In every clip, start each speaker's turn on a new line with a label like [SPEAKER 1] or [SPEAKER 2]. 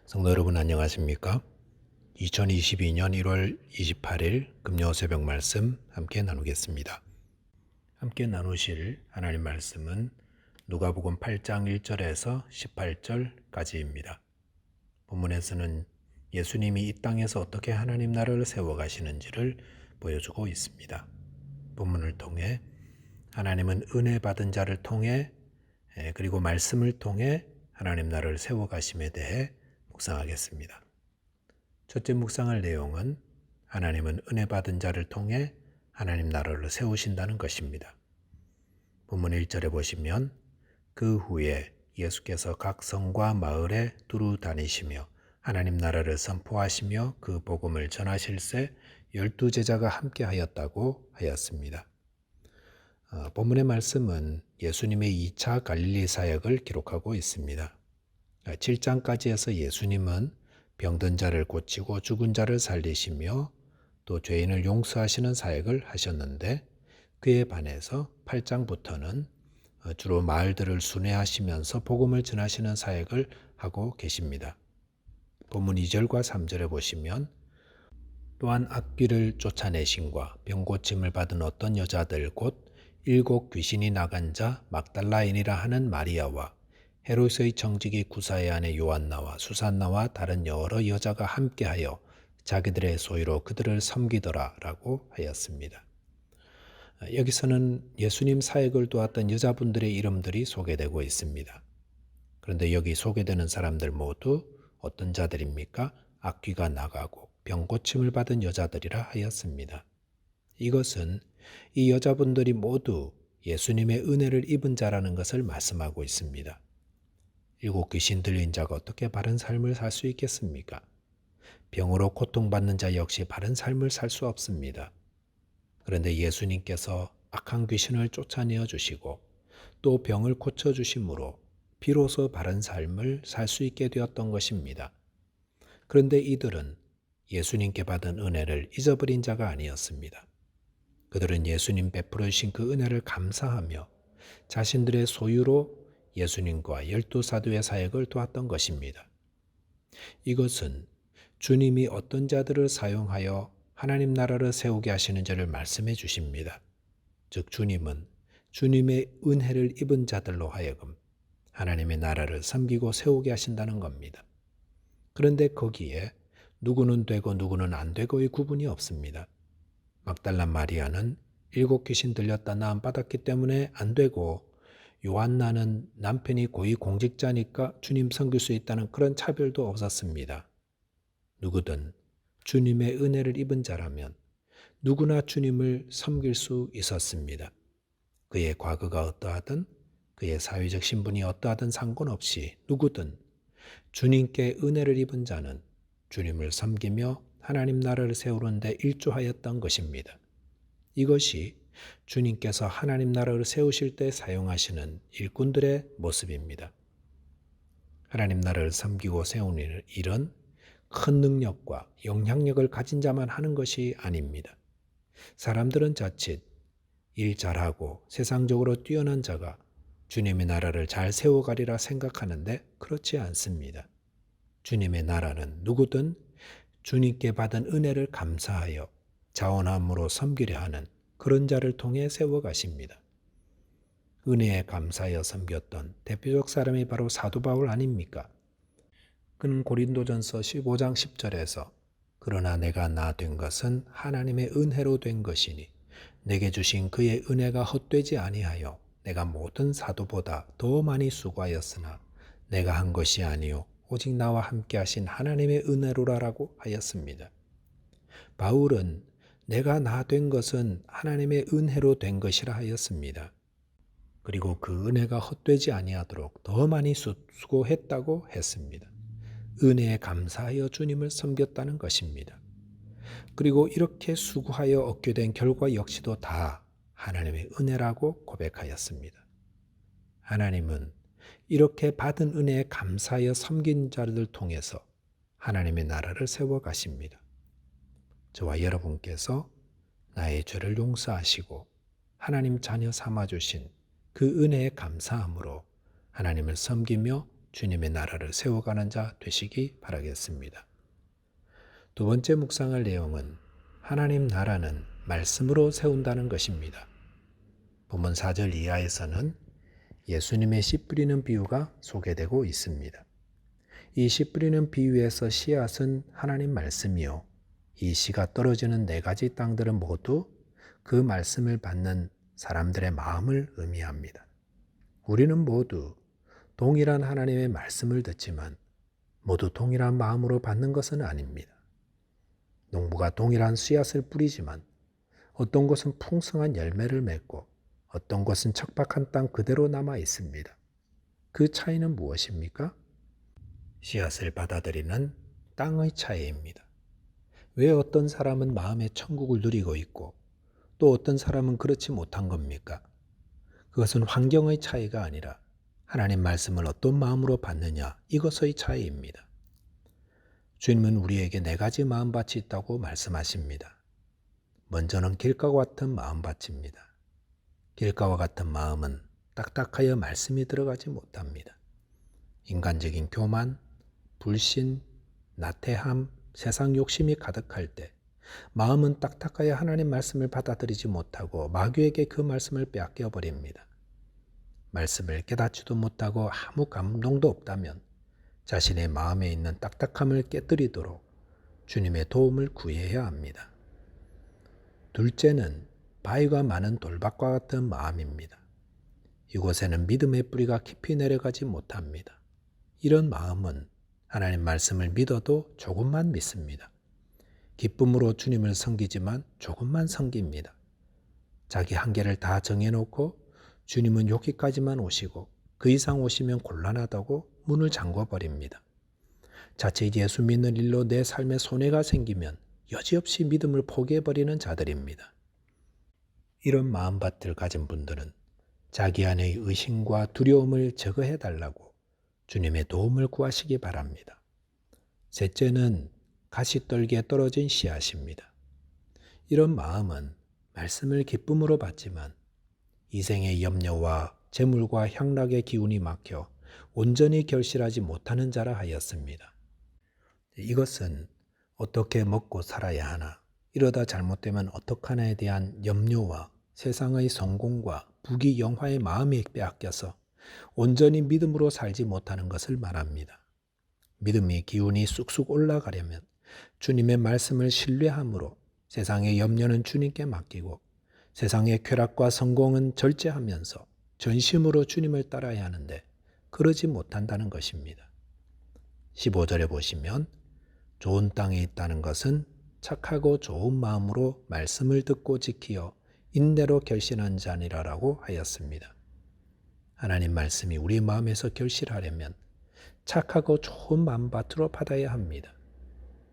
[SPEAKER 1] 성도 여러분 안녕하십니까? 2022년 1월 28일 금요 새벽 말씀 함께 나누겠습니다. 함께 나누실 하나님 말씀은 누가복음 8장 1절에서 18절까지입니다. 본문에서는 예수님이 이 땅에서 어떻게 하나님 나라를 세워가시는지를 보여주고 있습니다. 본문을 통해 하나님은 은혜 받은 자를 통해 그리고 말씀을 통해 하나님 나라를 세워가심에 대해 묵상하겠습니다. 첫째 묵상할 내용은 하나님은 은혜 받은 자를 통해 하나님 나라를 세우신다는 것입니다. 본문 1절에 보시면 그 후에 예수께서 각 성과 마을에 두루 다니시며 하나님 나라를 선포하시며 그 복음을 전하실새 12제자가 함께 하였다고 하였습니다. 본문의 말씀은 예수님의 2차 갈릴리 사역을 기록하고 있습니다. 7장까지 해서 예수님은 병든 자를 고치고 죽은 자를 살리시며 또 죄인을 용서하시는 사역을 하셨는데 그에 반해서 8장부터는 주로 마을들을 순회하시면서 복음을 전하시는 사역을 하고 계십니다. 본문 2절과 3절에 보시면 또한 악귀를 쫓아내심과 병고침을 받은 어떤 여자들 곧 7 귀신이 나간 자 막달라인이라 하는 마리아와 헤롯의 정직이 구사의 아내 요한나와 수산나와 다른 여러 여자가 함께하여 자기들의 소유로 그들을 섬기더라 라고 하였습니다. 여기서는 예수님 사역을 도왔던 여자분들의 이름들이 소개되고 있습니다. 그런데 여기 소개되는 사람들 모두 어떤 자들입니까? 악귀가 나가고 병고침을 받은 여자들이라 하였습니다. 이것은 이 여자분들이 모두 예수님의 은혜를 입은 자라는 것을 말씀하고 있습니다. 7 귀신 들린 자가 어떻게 바른 삶을 살 수 있겠습니까? 병으로 고통받는 자 역시 바른 삶을 살 수 없습니다. 그런데 예수님께서 악한 귀신을 쫓아내어 주시고 또 병을 고쳐주심으로 비로소 바른 삶을 살 수 있게 되었던 것입니다. 그런데 이들은 예수님께 받은 은혜를 잊어버린 자가 아니었습니다. 그들은 예수님 베풀어 주신 그 은혜를 감사하며 자신들의 소유로 예수님과 12사도의 사역을 도왔던 것입니다. 이것은 주님이 어떤 자들을 사용하여 하나님 나라를 세우게 하시는지를 말씀해 주십니다. 즉 주님은 주님의 은혜를 입은 자들로 하여금 하나님의 나라를 섬기고 세우게 하신다는 겁니다. 그런데 거기에 누구는 되고 누구는 안 되고의 구분이 없습니다. 막달라 마리아는 7 귀신 들렸다 나음 받았기 때문에 안 되고 요한나는 남편이 고위 공직자니까 주님 섬길 수 있다는 그런 차별도 없었습니다. 누구든 주님의 은혜를 입은 자라면 누구나 주님을 섬길 수 있었습니다. 그의 과거가 어떠하든 그의 사회적 신분이 어떠하든 상관없이 누구든 주님께 은혜를 입은 자는 주님을 섬기며 하나님 나라를 세우는 데 일조하였던 것입니다. 이것이 주님께서 하나님 나라를 세우실 때 사용하시는 일꾼들의 모습입니다. 하나님 나라를 섬기고 세우는 일은 큰 능력과 영향력을 가진 자만 하는 것이 아닙니다. 사람들은 자칫 일 잘하고 세상적으로 뛰어난 자가 주님의 나라를 잘 세워가리라 생각하는데 그렇지 않습니다. 주님의 나라는 누구든 주님께 받은 은혜를 감사하여 자원함으로 섬기려 하는 그런 자를 통해 세워가십니다. 은혜에 감사하여 섬겼던 대표적 사람이 바로 사도 바울 아닙니까? 그는 고린도전서 15장 10절에서 그러나 내가 나 된 것은 하나님의 은혜로 된 것이니 내게 주신 그의 은혜가 헛되지 아니하여 내가 모든 사도보다 더 많이 수고하였으나 내가 한 것이 아니요 오직 나와 함께 하신 하나님의 은혜로라라고 하였습니다. 바울은 내가 나 된 것은 하나님의 은혜로 된 것이라 하였습니다. 그리고 그 은혜가 헛되지 아니하도록 더 많이 수고했다고 했습니다. 은혜에 감사하여 주님을 섬겼다는 것입니다. 그리고 이렇게 수고하여 얻게 된 결과 역시도 다 하나님의 은혜라고 고백하였습니다. 하나님은 이렇게 받은 은혜에 감사하여 섬긴 자들을 통해서 하나님의 나라를 세워가십니다. 저와 여러분께서 나의 죄를 용서하시고 하나님 자녀 삼아주신 그 은혜에 감사함으로 하나님을 섬기며 주님의 나라를 세워가는 자 되시기 바라겠습니다. 두 번째 묵상할 내용은 하나님 나라는 말씀으로 세운다는 것입니다. 본문 4절 이하에서는 예수님의 씨 뿌리는 비유가 소개되고 있습니다. 이 씨 뿌리는 비유에서 씨앗은 하나님 말씀이요, 이 씨가 떨어지는 4가지 땅들은 모두 그 말씀을 받는 사람들의 마음을 의미합니다. 우리는 모두 동일한 하나님의 말씀을 듣지만 모두 동일한 마음으로 받는 것은 아닙니다. 농부가 동일한 씨앗을 뿌리지만 어떤 것은 풍성한 열매를 맺고 어떤 것은 척박한 땅 그대로 남아 있습니다. 그 차이는 무엇입니까? 씨앗을 받아들이는 땅의 차이입니다. 왜 어떤 사람은 마음의 천국을 누리고 있고 또 어떤 사람은 그렇지 못한 겁니까? 그것은 환경의 차이가 아니라 하나님 말씀을 어떤 마음으로 받느냐, 이것의 차이입니다. 주님은 우리에게 4가지 마음밭이 있다고 말씀하십니다. 먼저는 길가와 같은 마음밭입니다. 길가와 같은 마음은 딱딱하여 말씀이 들어가지 못합니다. 인간적인 교만, 불신, 나태함, 세상 욕심이 가득할 때 마음은 딱딱하여 하나님 말씀을 받아들이지 못하고 마귀에게 그 말씀을 빼앗겨 버립니다. 말씀을 깨닫지도 못하고 아무 감동도 없다면 자신의 마음에 있는 딱딱함을 깨뜨리도록 주님의 도움을 구해야 합니다. 둘째는 바위가 많은 돌밭과 같은 마음입니다. 이곳에는 믿음의 뿌리가 깊이 내려가지 못합니다. 이런 마음은 하나님 말씀을 믿어도 조금만 믿습니다. 기쁨으로 주님을 섬기지만 조금만 섬깁니다. 자기 한계를 다 정해놓고 주님은 여기까지만 오시고 그 이상 오시면 곤란하다고 문을 잠궈버립니다. 자칫 예수 믿는 일로 내 삶에 손해가 생기면 여지없이 믿음을 포기해버리는 자들입니다. 이런 마음밭을 가진 분들은 자기 안의 의심과 두려움을 제거해달라고 주님의 도움을 구하시기 바랍니다. 셋째는 가시떨기에 떨어진 씨앗입니다. 이런 마음은 말씀을 기쁨으로 받지만 이생의 염려와 재물과 향락의 기운이 막혀 온전히 결실하지 못하는 자라 하였습니다. 이것은 어떻게 먹고 살아야 하나, 이러다 잘못되면 어떡하나에 대한 염려와 세상의 성공과 부귀 영화의 마음이 빼앗겨서 온전히 믿음으로 살지 못하는 것을 말합니다. 믿음의 기운이 쑥쑥 올라가려면 주님의 말씀을 신뢰함으로 세상의 염려는 주님께 맡기고 세상의 쾌락과 성공은 절제하면서 전심으로 주님을 따라야 하는데 그러지 못한다는 것입니다. 15절에 보시면 좋은 땅에 있다는 것은 착하고 좋은 마음으로 말씀을 듣고 지키어 인내로 결신한 자니라라고 하였습니다. 하나님 말씀이 우리 마음에서 결실하려면 착하고 좋은 마음밭으로 받아야 합니다.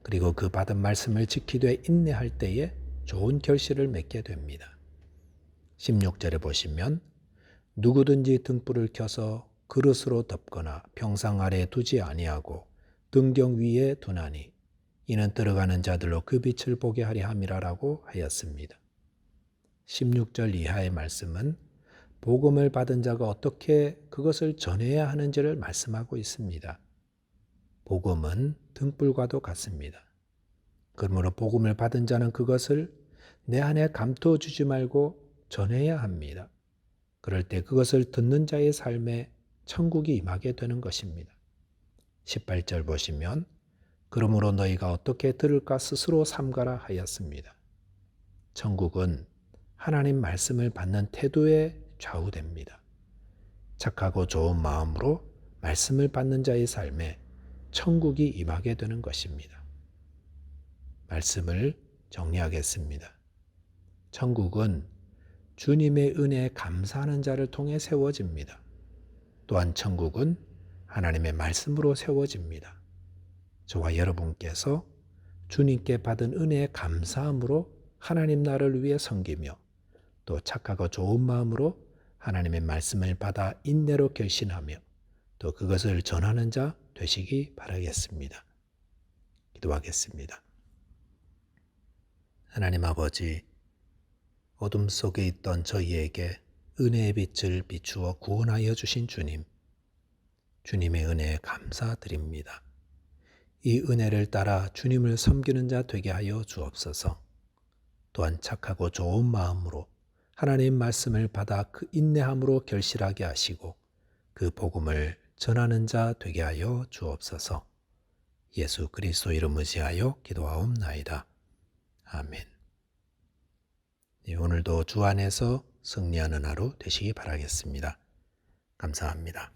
[SPEAKER 1] 그리고 그 받은 말씀을 지키되 인내할 때에 좋은 결실을 맺게 됩니다. 16절에 보시면 누구든지 등불을 켜서 그릇으로 덮거나 평상 아래에 두지 아니하고 등경 위에 두나니 이는 들어가는 자들로 그 빛을 보게 하려 함이라라고 하였습니다. 16절 이하의 말씀은 복음을 받은 자가 어떻게 그것을 전해야 하는지를 말씀하고 있습니다. 복음은 등불과도 같습니다. 그러므로 복음을 받은 자는 그것을 내 안에 감투어 주지 말고 전해야 합니다. 그럴 때 그것을 듣는 자의 삶에 천국이 임하게 되는 것입니다. 18절 보시면 그러므로 너희가 어떻게 들을까 스스로 삼가라 하였습니다. 천국은 하나님 말씀을 받는 태도에 좌우됩니다. 착하고 좋은 마음으로 말씀을 받는 자의 삶에 천국이 임하게 되는 것입니다. 말씀을 정리하겠습니다. 천국은 주님의 은혜에 감사하는 자를 통해 세워집니다. 또한 천국은 하나님의 말씀으로 세워집니다. 저와 여러분께서 주님께 받은 은혜에 감사함으로 하나님 나라를 위해 섬기며 또 착하고 좋은 마음으로 하나님의 말씀을 받아 인내로 결신하며 또 그것을 전하는 자 되시기 바라겠습니다. 기도하겠습니다. 하나님 아버지, 어둠 속에 있던 저희에게 은혜의 빛을 비추어 구원하여 주신 주님, 주님의 은혜에 감사드립니다. 이 은혜를 따라 주님을 섬기는 자 되게 하여 주옵소서. 또한 착하고 좋은 마음으로 하나님 말씀을 받아 그 인내함으로 결실하게 하시고 그 복음을 전하는 자 되게 하여 주옵소서. 예수 그리스도 이름 의지하여 기도하옵나이다. 아멘. 네, 오늘도 주 안에서 승리하는 하루 되시기 바라겠습니다. 감사합니다.